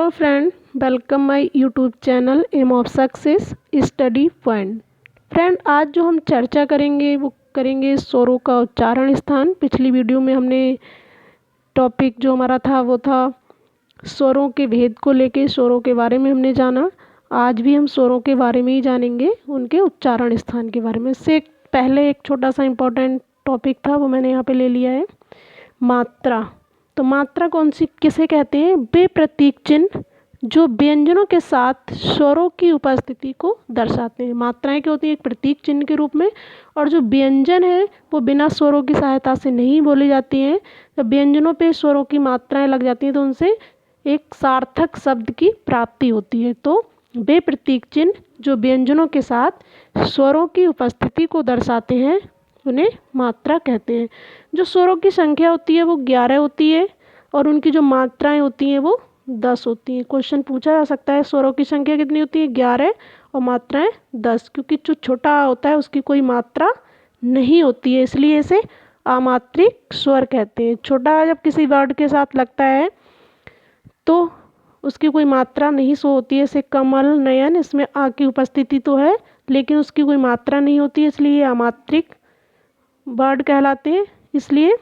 Hello friend, welcome my YouTube channel M of success study point. Friend, आज जो हम चर्चा करेंगे वो करेंगे स्वरों का उच्चारण स्थान। पिछली वीडियो में हमने टॉपिक जो हमारा था वो था स्वरों के भेद को लेके, स्वरों के बारे में हमने जाना। आज भी हम स्वरों के बारे में ही जानेंगे, उनके उच्चारण स्थान के बारे में। इससे पहले एक छोटा सा इम्पोर्टेंट टॉपिक था, वो मैंने यहाँ पे ले लिया है, मात्रा। तो मात्रा कौन सी किसे कहते हैं? वे प्रतीक चिन्ह जो व्यंजनों के साथ स्वरों की उपस्थिति को दर्शाते हैं। मात्राएं क्या होती हैं? एक प्रतीक चिन्ह के रूप में। और जो व्यंजन है वो बिना स्वरों की सहायता से नहीं बोली जाती हैं। जब व्यंजनों पे स्वरों की मात्राएं लग जाती हैं तो उनसे एक सार्थक शब्द की प्राप्ति होती है। तो वे प्रतीक चिन्ह जो व्यंजनों के साथ स्वरों की उपस्थिति को दर्शाते हैं उन्हें मात्रा कहते हैं। जो स्वरों की संख्या होती है वो 11 होती है और उनकी जो मात्राएं होती हैं वो 10 होती हैं। क्वेश्चन पूछा जा सकता है स्वरों की संख्या कितनी होती है? 11 और मात्राएं 10, क्योंकि जो छोटा होता है उसकी कोई मात्रा नहीं होती है, इसलिए इसे अमात्रिक स्वर कहते हैं। छोटा जब किसी वर्ड के साथ लगता है तो उसकी कोई मात्रा नहीं शो होती है। जैसे कमल, नयन, इसमें आ की उपस्थिति तो है लेकिन उसकी कोई मात्रा नहीं होती है, इसलिए ये अमात्रिक वर्ड कहलाते हैं। इसलिए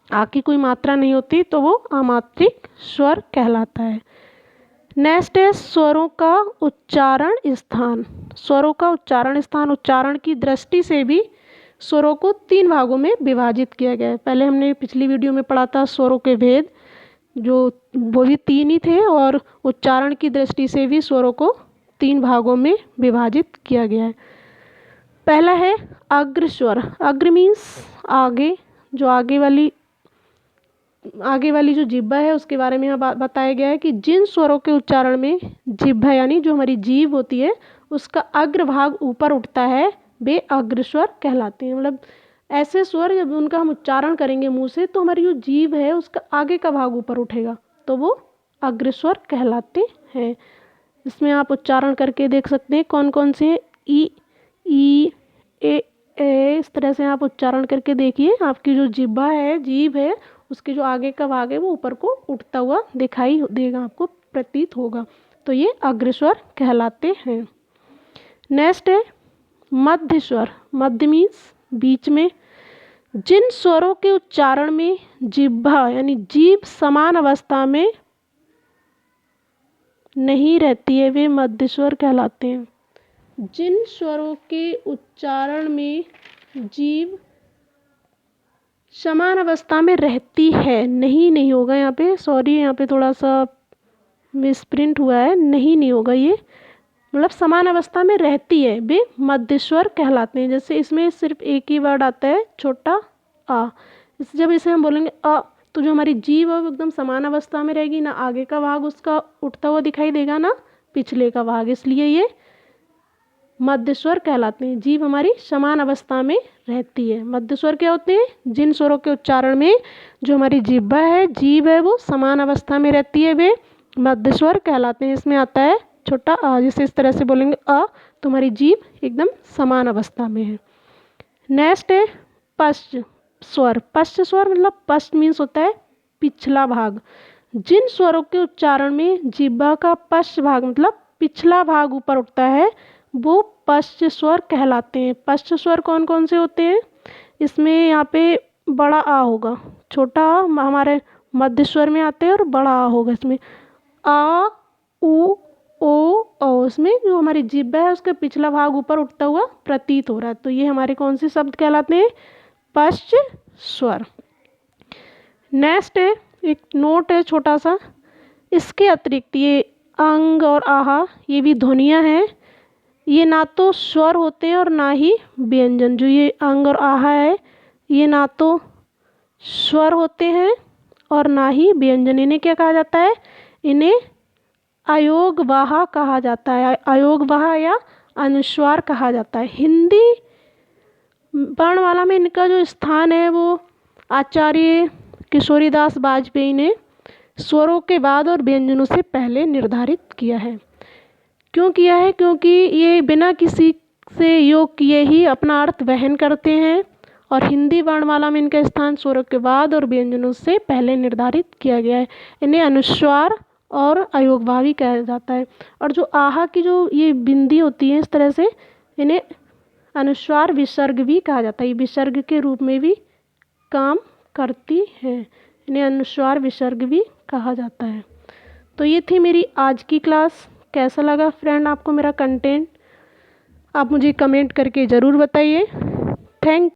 आ की कोई मात्रा नहीं होती तो वो अमात्रिक स्वर कहलाता है। नेक्स्ट है स्वरों का उच्चारण स्थान। स्वरों का उच्चारण स्थान, उच्चारण की दृष्टि से भी स्वरों को 3 भागों में विभाजित किया गया है। पहले हमने पिछली वीडियो में पढ़ा था स्वरों के भेद, जो वो भी 3 ही थे, और उच्चारण की दृष्टि से भी स्वरों को 3 भागों में विभाजित किया गया है। पहला है अग्र स्वर। अग्र मीन्स आगे, जो आगे वाली जो जिह्वा है उसके बारे में यहाँ बताया गया है कि जिन स्वरों के उच्चारण में जिह्वा यानी जो हमारी जीभ होती है उसका अग्र भाग ऊपर उठता है वे अग्र स्वर कहलाते हैं। मतलब ऐसे स्वर जब उनका हम उच्चारण करेंगे मुंह से तो हमारी जो जीभ है उसका आगे का भाग ऊपर उठेगा तो वो अग्र स्वर कहलाते हैं। इसमें आप उच्चारण करके देख सकते हैं कौन कौन से ई, ए, इस तरह से आप उच्चारण करके देखिए। आपकी जो जिह्वा है, जीभ है, उसके जो आगे का भाग है वो ऊपर को उठता हुआ दिखाई देगा, आपको प्रतीत होगा, तो ये अग्र स्वर कहलाते हैं। नेक्स्ट है मध्य स्वर। मध्य मीन्स बीच में। जिन स्वरों के उच्चारण में जिह्वा यानी जीभ समान अवस्था में नहीं रहती है वे मध्य स्वर कहलाते हैं। जिन स्वरों के उच्चारण में जीभ समान अवस्था में रहती है, नहीं होगा यहाँ पे, सॉरी यहाँ पे थोड़ा सा मिसप्रिंट हुआ है, नहीं होगा ये, मतलब समान अवस्था में रहती है वे मध्य स्वर कहलाते हैं। जैसे इसमें सिर्फ एक ही वर्ड आता है, छोटा आ। जब इसे हम बोलेंगे अ तो जो हमारी जीभ है वो एकदम समान अवस्था में रहेगी, ना आगे का भाग उसका उठता हुआ दिखाई देगा ना पिछले का भाग, इसलिए ये मध्य स्वर कहलाते हैं। जीभ हमारी समान अवस्था में रहती है। मध्य स्वर क्या होते हैं? जिन स्वरों के उच्चारण में जो हमारी जिह्वा है, जीभ है, वो समान अवस्था में रहती है वे मध्य स्वर कहलाते हैं। इसमें आता है छोटा आ, जैसे इस तरह से बोलेंगे अ तो हमारी जीभ एकदम समान अवस्था में है। नेक्स्ट है पश्च स्वर। पश्च स्वर मतलब पश्च मीन्स होता है पिछला भाग। जिन स्वरों के उच्चारण में जिह्वा का पश्च भाग मतलब पिछला भाग ऊपर उठता है वो पश्च स्वर कहलाते हैं। पश्च स्वर कौन कौन से होते हैं? इसमें यहाँ पे बड़ा आ होगा, छोटा आ हमारे मध्य स्वर में आते हैं और बड़ा आ होगा इसमें। आ, उ, ओ, औ, इसमें जो हमारी जिह्वा है उसका पिछला भाग ऊपर उठता हुआ प्रतीत हो रहा है, तो ये हमारे कौन से शब्द कहलाते हैं? पश्च स्वर। नेक्स्ट है एक नोट है छोटा सा, इसके अतिरिक्त ये अंग और आहा ये भी ध्वनियाँ हैं। ये ना तो स्वर होते हैं और ना ही व्यंजन। जो ये अंग और आहा है ये ना तो स्वर होते हैं और ना ही व्यंजन। इन्हें क्या कहा जाता है? इन्हें अयोगवाह कहा जाता है। अयोगवाह या अनुस्वार कहा जाता है। हिंदी वर्णमाला में इनका जो स्थान है वो आचार्य किशोरीदास वाजपेयी ने स्वरों के बाद और व्यंजनों से पहले निर्धारित किया है। क्यों किया है? क्योंकि ये बिना किसी से योग किए ही अपना अर्थ वहन करते हैं और हिंदी वर्णमाला में इनका स्थान स्वरों के बाद और व्यंजनों से पहले निर्धारित किया गया है। इन्हें अनुस्वार और अयोगभावी कहा जाता है। और जो आहा की जो ये बिंदी होती है, इस तरह से इन्हें अनुस्वार विसर्ग भी कहा जाता है। ये विसर्ग के रूप में भी काम करती है, इन्हें अनुस्वार विसर्ग भी कहा जाता है। तो ये थी मेरी आज की क्लास। कैसा लगा फ्रेंड आपको मेरा कंटेंट? आप मुझे कमेंट करके ज़रूर बताइए। थैंक